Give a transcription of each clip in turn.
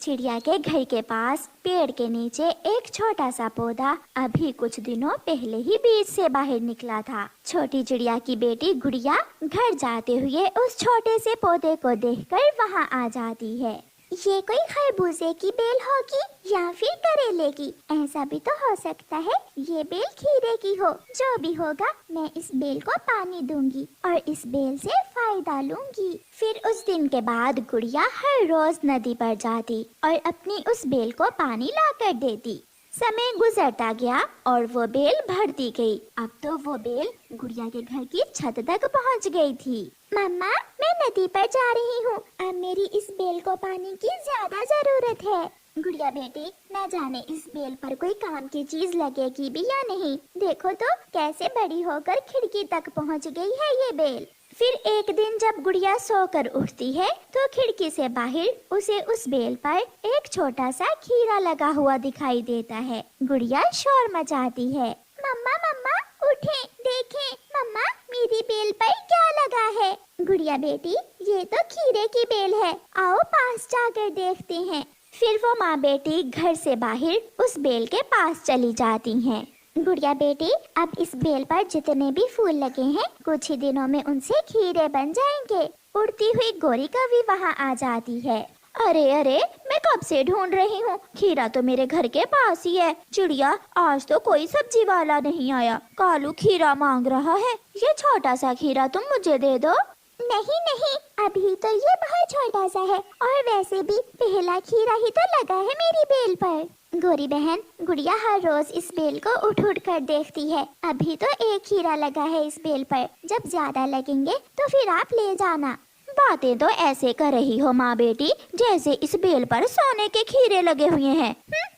चिड़िया के घर के पास पेड़ के नीचे एक छोटा सा पौधा अभी कुछ दिनों पहले ही बीज से बाहर निकला था। छोटी चिड़िया की बेटी गुड़िया घर जाते हुए उस छोटे से पौधे को देखकर वहाँ आ जाती है। ये कोई खरबूजे की बेल होगी या फिर करेले की, ऐसा भी तो हो सकता है ये बेल खीरे की हो। जो भी होगा मैं इस बेल को पानी दूंगी और इस बेल से फायदा लूंगी। फिर उस दिन के बाद गुड़िया हर रोज नदी पर जाती और अपनी उस बेल को पानी ला कर देती। समय गुजरता गया और वो बेल भरती गई। अब तो वो बेल गुड़िया के घर की छत तक पहुंच गई थी। मम्मा, मैं नदी पर जा रही हूँ, अब मेरी इस बेल को पानी की ज्यादा जरूरत है। गुड़िया बेटी, न जाने इस बेल पर कोई काम की चीज लगेगी भी या नहीं। देखो तो कैसे बड़ी होकर खिड़की तक पहुँच गई है ये बेल। फिर एक दिन जब गुड़िया सोकर उठती है तो खिड़की से बाहर उसे उस बेल पर एक छोटा सा खीरा लगा हुआ दिखाई देता है। गुड़िया शोर मचाती है, मम्मा मम्मा उठें, देखें मम्मा मेरी बेल पर क्या लगा है। गुड़िया बेटी, ये तो खीरे की बेल है, आओ पास जाकर देखते हैं। फिर वो माँ बेटी घर से बाहर उस बेल के पास चली जाती हैं। गुड़िया बेटी, अब इस बेल पर जितने भी फूल लगे हैं कुछ ही दिनों में उनसे खीरे बन जाएंगे। उड़ती हुई गोरी कभी वहाँ आ जाती है। अरे अरे, मैं कब से ढूंढ रही हूँ, खीरा तो मेरे घर के पास ही है। चिड़िया, आज तो कोई सब्जी वाला नहीं आया, कालू खीरा मांग रहा है, ये छोटा सा खीरा तुम मुझे दे दो। नहीं नहीं, अभी तो ये बहुत छोटा सा है और वैसे भी पहला खीरा ही तो लगा है मेरी बेल पर। गोरी बहन, गुड़िया हर रोज इस बेल को उठ उठ कर देखती है। अभी तो एक खीरा लगा है इस बेल पर, जब ज्यादा लगेंगे तो फिर आप ले जाना। बातें तो ऐसे कर रही हो माँ बेटी जैसे इस बेल पर सोने के खीरे लगे हुए हैं।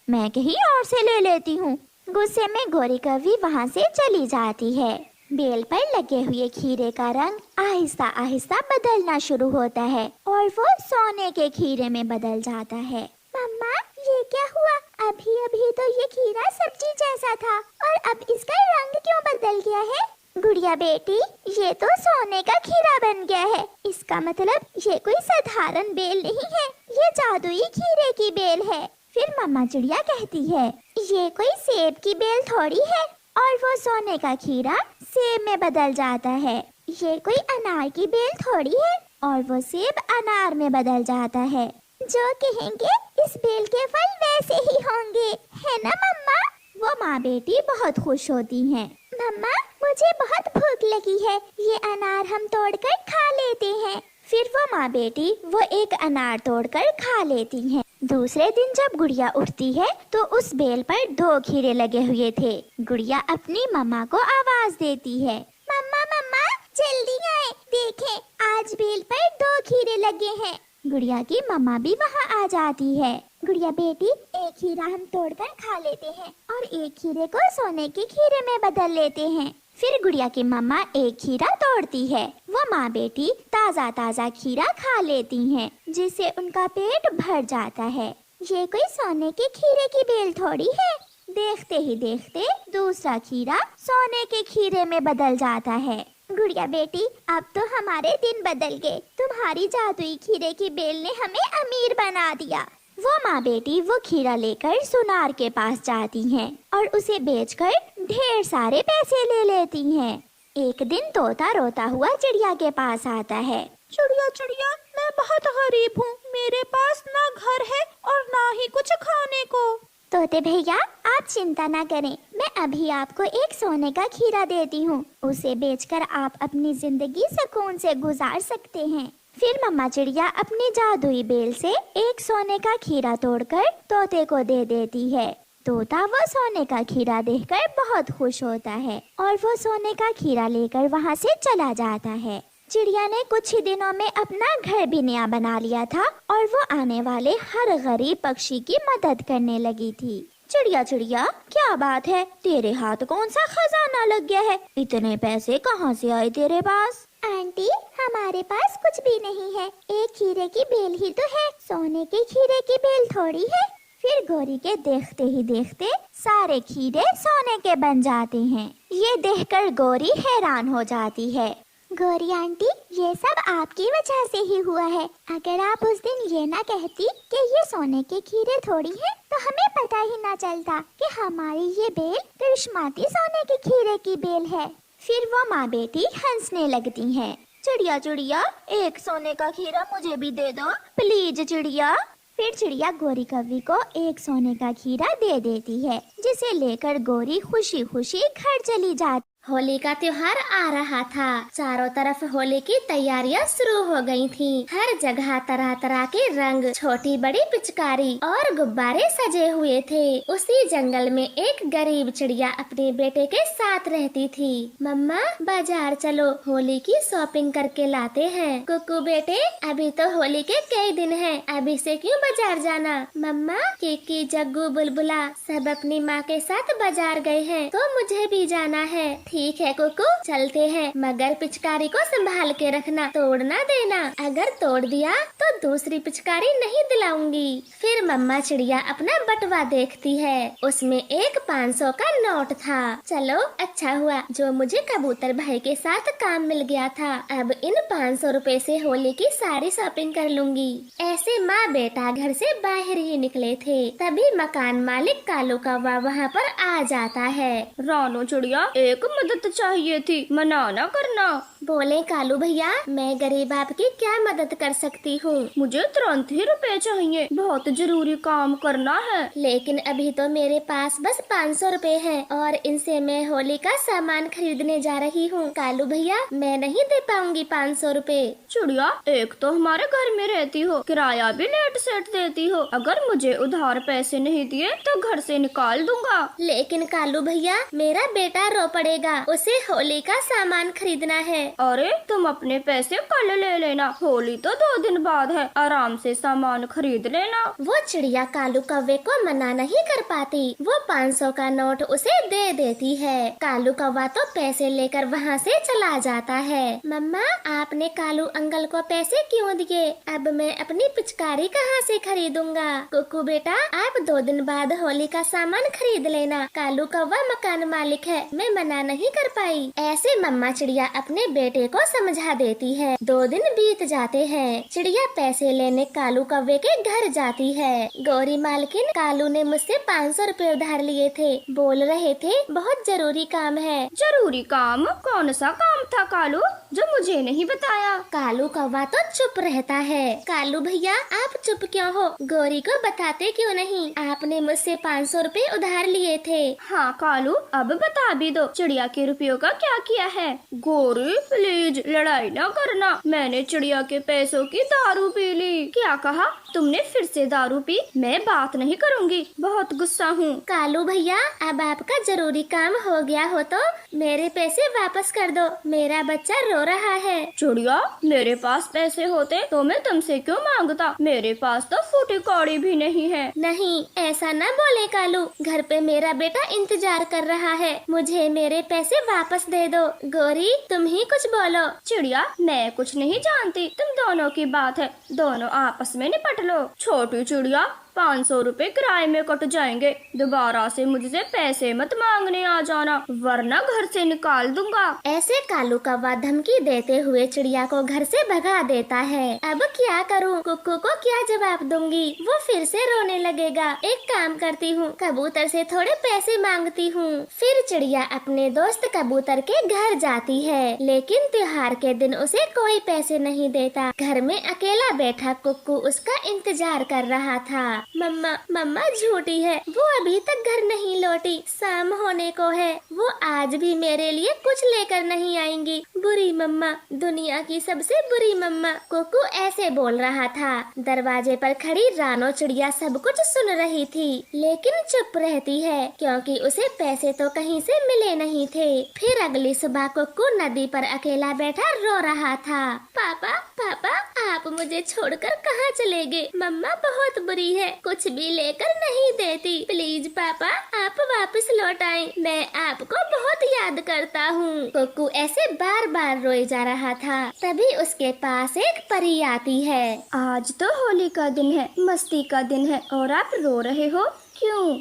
मैं कहीं और से ले लेती हूँ। गुस्से में गोरी कभी वहाँ से चली जाती है। बेल पर लगे हुए खीरे का रंग आहिस्ता आहिस्ता बदलना शुरू होता है और वो सोने के खीरे में बदल जाता है। मम्मा, ये क्या हुआ? अभी अभी तो ये खीरा सब्जी जैसा था और अब इसका रंग क्यों बदल गया है? गुड़िया बेटी, ये तो सोने का खीरा बन गया है। इसका मतलब ये कोई साधारण बेल नहीं है, ये जादुई खीरे की बेल है। फिर मम्मा चिड़िया कहती है, ये कोई सेब की बेल थोड़ी है और वो सोने का खीरा सेब में बदल जाता है। ये कोई अनार की बेल थोड़ी है और वो सेब अनार में बदल जाता है। जो कहेंगे इस बेल के फल वैसे ही होंगे, है ना मम्मा? वो माँ बेटी बहुत खुश होती हैं। मम्मा, मुझे बहुत भूख लगी है, ये अनार हम तोड़कर खा लेते हैं। फिर वो माँ बेटी वो एक अनार तोड़कर खा लेती हैं। दूसरे दिन जब गुड़िया उठती है तो उस बेल पर 2 खीरे लगे हुए थे। गुड़िया अपनी मम्मा को आवाज देती है, मम्मा मम्मा जल्दी आए, देखें आज बेल पर 2 खीरे लगे हैं। गुड़िया की मम्मा भी वहाँ आ जाती है। गुड़िया बेटी, एक खीरा हम तोड़कर खा लेते हैं और एक खीरे को सोने के खीरे में बदल लेते हैं। फिर गुड़िया की मम्मा एक खीरा तोड़ती है। वो माँ बेटी ताजा ताजा खीरा खा लेती हैं, जिससे उनका पेट भर जाता है। ये कोई सोने के खीरे की बेल थोड़ी है। देखते ही देखते दूसरा खीरा सोने के खीरे में बदल जाता है। गुड़िया बेटी, अब तो हमारे दिन बदल गए, तुम्हारी जादुई खीरे की बेल ने हमें अमीर बना दिया। वो माँ बेटी वो खीरा लेकर सुनार के पास जाती हैं और उसे बेचकर ढेर सारे पैसे ले लेती हैं। एक दिन तोता रोता हुआ चिड़िया के पास आता है। चिड़िया चिड़िया, मैं बहुत गरीब हूँ, मेरे पास ना घर है और ना ही कुछ खाने को। तोते भैया, आप चिंता ना करें, मैं अभी आपको एक सोने का खीरा देती हूँ, उसे बेचकर आप अपनी जिंदगी सुकून से गुजार सकते हैं। फिर मम्मा चिड़िया अपनी जादुई बेल से एक सोने का खीरा तोड़कर तोते को दे देती है। तोता वो सोने का खीरा देखकर बहुत खुश होता है और वो सोने का खीरा लेकर वहाँ से चला जाता है। चिड़िया ने कुछ ही दिनों में अपना घर भी नया बना लिया था और वो आने वाले हर गरीब पक्षी की मदद करने लगी थी। चिड़िया चिड़िया, क्या बात है, तेरे हाथ कौन सा खजाना लग गया है? इतने पैसे कहाँ से आए तेरे पास? आंटी, हमारे पास कुछ भी नहीं है, एक खीरे की बेल ही तो है, सोने के खीरे की बेल थोड़ी है। फिर गोरी के देखते ही देखते सारे खीरे सोने के बन जाते हैं। ये देखकर गोरी हैरान हो जाती है। गौरी आंटी, ये सब आपकी वजह से ही हुआ है। अगर आप उस दिन ये ना कहती कि ये सोने के खीरे थोड़ी हैं, तो हमें पता ही ना चलता कि हमारी ये बेल करिश्माती सोने के खीरे की बेल है। फिर वो माँ बेटी हंसने लगती हैं। चिड़िया चिड़िया, एक सोने का खीरा मुझे भी दे दो प्लीज चिड़िया। फिर चिड़िया गौरी कव्वी को एक सोने का खीरा दे देती है, जिसे लेकर गौरी खुशी खुशी घर चली जाती। होली का त्योहार आ रहा था। चारों तरफ होली की तैयारियां शुरू हो गई थीं। हर जगह तरह तरह के रंग, छोटी बड़ी पिचकारी और गुब्बारे सजे हुए थे। उसी जंगल में एक गरीब चिड़िया अपने बेटे के साथ रहती थी। मम्मा, बाजार चलो, होली की शॉपिंग करके लाते हैं। कुकू बेटे, अभी तो होली के कई दिन हैं, अभी से क्यों बाजार जाना? मम्मा, किकी, जग्गू, बुलबुला सब अपनी माँ के साथ बाजार गए हैं, तो मुझे भी जाना है। ठीक है कुकू, चलते हैं, मगर पिचकारी को संभाल के रखना, तोड़ ना देना। अगर तोड़ दिया तो दूसरी पिचकारी नहीं दिलाऊंगी। फिर मम्मा चिड़िया अपना बटुआ देखती है, उसमें एक 500 का नोट था। चलो, अच्छा हुआ जो मुझे कबूतर भाई के साथ काम मिल गया था। अब इन 500 रुपए से होली की सारी शॉपिंग कर लूंगी। ऐसे माँ बेटा घर से बाहर ही निकले थे, तभी मकान मालिक कालू कौवा वहाँ पर आ जाता है। रानो चिड़िया, एक मदद चाहिए थी, मना ना करना। बोले कालू भैया, मैं गरीब आपकी क्या मदद कर सकती हूँ? मुझे तुरंत ही रुपए चाहिए, बहुत जरूरी काम करना है। लेकिन अभी तो मेरे पास बस 500 रुपए हैं और इनसे मैं होली का सामान खरीदने जा रही हूँ। कालू भैया, मैं नहीं दे पाऊंगी 500 रुपए। चिड़िया, एक तो हमारे घर में रहती हो, किराया भी लेट सेट देती हो, अगर मुझे उधार पैसे नहीं दिए तो घर से निकाल दूंगा। लेकिन कालू भैया, मेरा बेटा रो पड़ेगा, उसे होली का सामान खरीदना है। अरे, तुम अपने पैसे कल ले लेना, होली तो 2 दिन बाद है, आराम से सामान खरीद लेना। वो चिड़िया कालू कौवे को मना नहीं कर पाती, वो 500 का नोट उसे दे देती है। कालू कौवा तो पैसे लेकर वहाँ से चला जाता है। मम्मा, आपने कालू अंकल को पैसे क्यों दिए? अब मैं अपनी पिचकारी कहाँ से खरीदूंगा? कुकू बेटा, आप 2 दिन बाद होली का सामान खरीद लेना, कालू कौवा मकान मालिक है, मैं मना नहीं कर पाई। ऐसे मम्मा चिड़िया अपने बेटे को समझा देती है। 2 दिन बीत जाते हैं। चिड़िया पैसे लेने कालू कौवे के घर जाती है। गौरी मालकिन, कालू ने मुझसे 500 रुपए उधार लिए थे, बोल रहे थे बहुत जरूरी काम है। जरूरी काम? कौन सा काम था कालू, जो मुझे नहीं बताया? कालू कौवा तो चुप रहता है। कालू भैया, आप चुप क्यों हो? गौरी को बताते क्यों नहीं? आपने मुझसे 500 रुपए उधार लिए थे। हाँ कालू, अब बता भी दो, चिड़िया के रुपयों का क्या किया है? गौरी प्लीज लड़ाई ना करना, मैंने चिड़िया के पैसों की दारू पी ली। क्या कहा तुमने? फिर से दारू पी? मैं बात नहीं करूँगी, बहुत गुस्सा हूँ। कालू भैया, अब आपका जरूरी काम हो गया हो तो मेरे पैसे वापस कर दो, मेरा बच्चा रो रहा है। चिड़िया, मेरे पास पैसे होते तो मैं तुमसे क्यों मांगता? मेरे पास तो फूटी कौड़ी भी नहीं है। नहीं, ऐसा न बोले कालू, घर पे मेरा बेटा इंतजार कर रहा है, मुझे मेरे पैसे वापस दे दो। गौरी, तुम ही कुछ बोलो। चिड़िया, मैं कुछ नहीं जानती, तुम दोनों की बात है, दोनों आपस में निपट लो। छोटी चिड़िया, 500 रुपए किराए में कट जाएंगे, दोबारा से मुझसे पैसे मत मांगने आ जाना, वरना घर से निकाल दूंगा। ऐसे कालू कौवा धमकी देते हुए चिड़िया को घर से भगा देता है। अब क्या करूं? कुक्कू को क्या जवाब दूंगी? वो फिर से रोने लगेगा। एक काम करती हूँ, कबूतर से थोड़े पैसे मांगती हूँ। फिर चिड़िया अपने दोस्त कबूतर के घर जाती है, लेकिन त्योहार के दिन उसे कोई पैसे नहीं देता। घर में अकेला बैठा कुक्कू उसका इंतजार कर रहा था। मम्मा झूठी है, वो अभी तक घर नहीं लौटी, शाम होने को है, वो आज भी मेरे लिए कुछ लेकर नहीं आएंगी। बुरी मम्मा, दुनिया की सबसे बुरी मम्मा। कुकू ऐसे बोल रहा था। दरवाजे पर खड़ी रानो चिड़िया सब कुछ सुन रही थी, लेकिन चुप रहती है क्योंकि उसे पैसे तो कहीं से मिले नहीं थे। फिर अगली सुबह कुकू नदी पर अकेला बैठा रो रहा था। पापा, आप मुझे छोड़कर कहाँ चले गए? मम्मा बहुत बुरी है, कुछ भी लेकर नहीं देती। प्लीज पापा, आप वापस लौट आएं, मैं आपको बहुत याद करता हूँ। कुकू ऐसे बार बार रोए जा रहा था। तभी उसके पास एक परी आती है। आज तो होली का दिन है, मस्ती का दिन है, और आप रो रहे हो क्यों?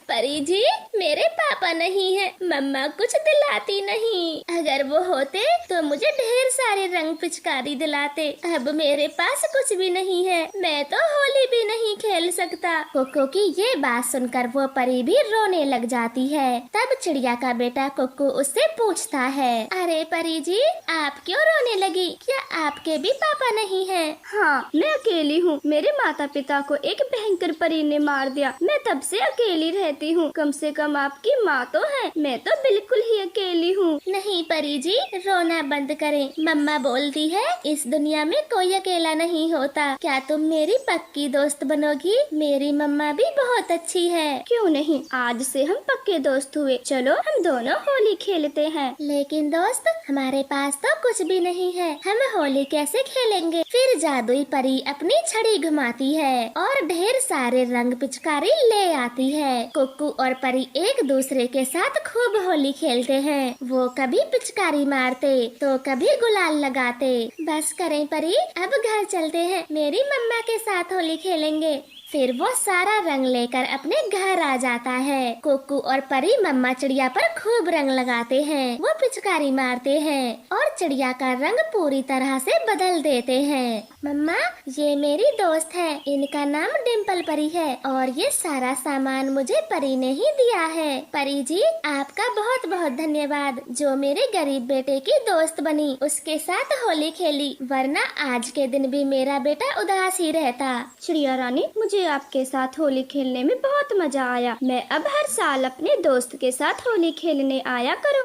परी जी, मेरे पापा नहीं है, मम्मा कुछ दिलाती नहीं। अगर वो होते तो मुझे ढेर सारे रंग पिचकारी दिलाते। अब मेरे पास कुछ भी नहीं है, मैं तो होली भी नहीं खेल सकता। कोको की ये बात सुनकर वो परी भी रोने लग जाती है। तब चिड़िया का बेटा कुक्कू उससे पूछता है, अरे परी जी, आप क्यों रोने लगी? क्या आपके भी पापा नहीं है? हाँ, मैं अकेली हूँ। मेरे माता पिता को एक भयंकर परी ने मार दिया। मैं तब से अकेली रहती हूँ। कम से कम आपकी माँ तो है, मैं तो बिल्कुल ही अकेली हूँ। नहीं परी जी, रोना बंद करें। मम्मा बोलती है इस दुनिया में कोई अकेला नहीं होता। क्या तुम मेरी पक्की दोस्त बनोगी? मेरी मम्मा भी बहुत अच्छी है। क्यों नहीं, आज से हम पक्के दोस्त हुए। चलो हम दोनों होली खेलते हैं। लेकिन दोस्त, हमारे पास तो कुछ भी नहीं है, हम होली कैसे खेलेंगे? फिर जादुई परी अपनी छड़ी घुमाती है और ढेर सारे रंग पिचकारी ले आती है। कुक्कू और परी एक दूसरे के साथ खूब होली खेलते हैं। वो कभी पिचकारी मारते तो कभी गुलाल लगाते। बस करें परी, अब घर चलते हैं, मेरी मम्मा के साथ होली खेलेंगे। फिर वो सारा रंग लेकर अपने घर आ जाता है। कुक्कू और परी मम्मा चिड़िया पर खूब रंग लगाते हैं। वो पिचकारी मारते हैं और चिड़िया का रंग पूरी तरह से बदल देते हैं। मम्मा, ये मेरी दोस्त है, इनका नाम डिम्पल परी है और ये सारा सामान मुझे परी ने ही दिया है। परी जी, आपका बहुत बहुत धन्यवाद, जो मेरे गरीब बेटे की दोस्त बनी, उसके साथ होली खेली, वरना आज के दिन भी मेरा बेटा उदास ही रहता। चिड़िया रानी, मुझे आपके साथ होली खेलने में बहुत मजा आया। मैं अब हर साल अपने दोस्त के साथ होली खेलने आया करूँ।